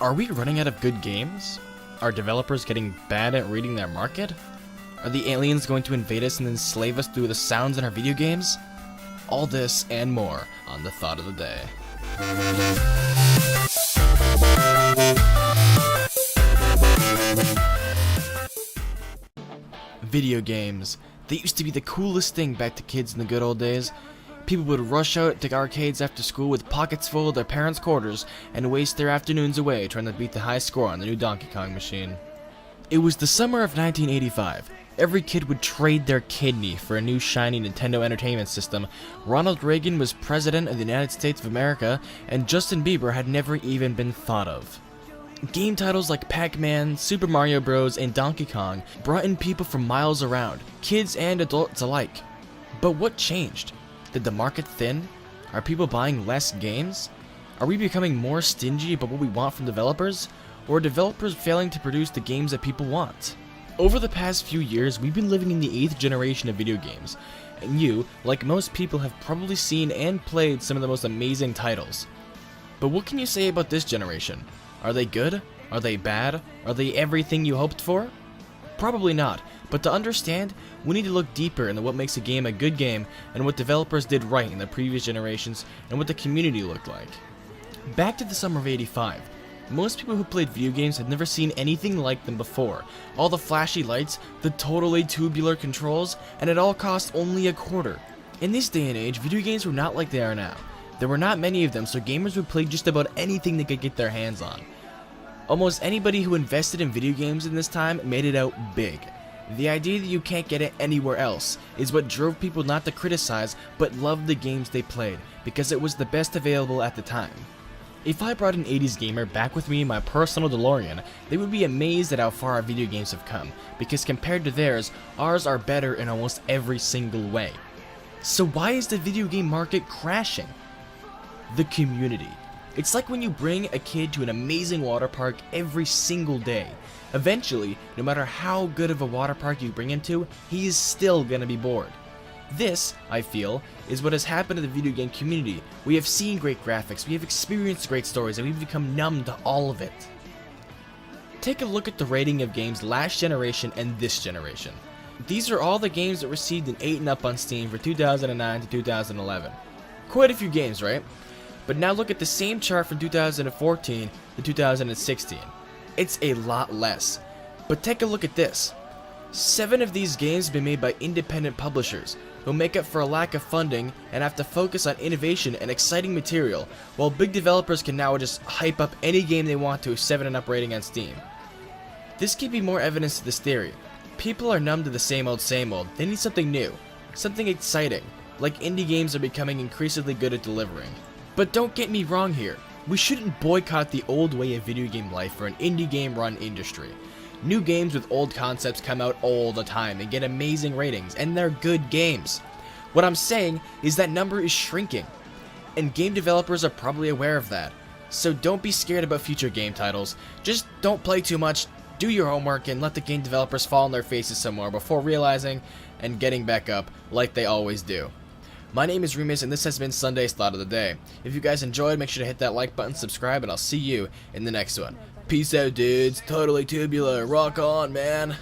Are we running out of good games? Are developers getting bad at reading their market? Are the aliens going to invade us and enslave us through the sounds in our video games? All this and more on the Thought of the Day. Video games. They used to be the coolest thing back to kids in the good old days. People would rush out to arcades after school with pockets full of their parents' quarters and waste their afternoons away trying to beat the high score on the new Donkey Kong machine. It was the summer of 1985. Every kid would trade their kidney for a new shiny Nintendo Entertainment System. Ronald Reagan was president of the United States of America, and Justin Bieber had never even been thought of. Game titles like Pac-Man, Super Mario Bros., and Donkey Kong brought in people from miles around, kids and adults alike. But what changed? Did the market thin? Are people buying less games? Are we becoming more stingy about what we want from developers? Or are developers failing to produce the games that people want? Over the past few years, we've been living in the 8th generation of video games, and you, like most people, have probably seen and played some of the most amazing titles. But what can you say about this generation? Are they good? Are they bad? Are they everything you hoped for? Probably not, but to understand, we need to look deeper into what makes a game a good game and what developers did right in the previous generations and what the community looked like. Back to the summer of '85. Most people who played video games had never seen anything like them before. All the flashy lights, the totally tubular controls, and it all cost only a quarter. In this day and age, video games were not like they are now. There were not many of them, so gamers would play just about anything they could get their hands on. Almost anybody who invested in video games in this time made it out big. The idea that you can't get it anywhere else is what drove people not to criticize but love the games they played, because it was the best available at the time. If I brought an 80s gamer back with me in my personal DeLorean, they would be amazed at how far our video games have come, because compared to theirs, ours are better in almost every single way. So why is the video game market crashing? The community. It's like when you bring a kid to an amazing water park every single day. Eventually, no matter how good of a water park you bring him to, he is still gonna be bored. This, I feel, is what has happened to the video game community. We have seen great graphics, we have experienced great stories, and we've become numb to all of it. Take a look at the rating of games last generation and this generation. These are all the games that received an 8 and up on Steam for 2009 to 2011. Quite a few games, right? But now look at the same chart from 2014 to 2016. It's a lot less. But take a look at this. 7 of these games have been made by independent publishers, who make up for a lack of funding and have to focus on innovation and exciting material, while big developers can now just hype up any game they want to a 7 and up rating on Steam. This could be more evidence to this theory. People are numb to the same old, they need something new, something exciting, like indie games are becoming increasingly good at delivering. But don't get me wrong here, we shouldn't boycott the old way of video game life for an indie game run industry. New games with old concepts come out all the time and get amazing ratings, and they're good games. What I'm saying is that number is shrinking, and game developers are probably aware of that. So don't be scared about future game titles, just don't play too much, do your homework, and let the game developers fall on their faces some more before realizing and getting back up like they always do. My name is Remus, and this has been Sunday's Thought of the Day. If you guys enjoyed, make sure to hit that like button, subscribe, and I'll see you in the next one. Peace out, dudes. Totally tubular. Rock on, man.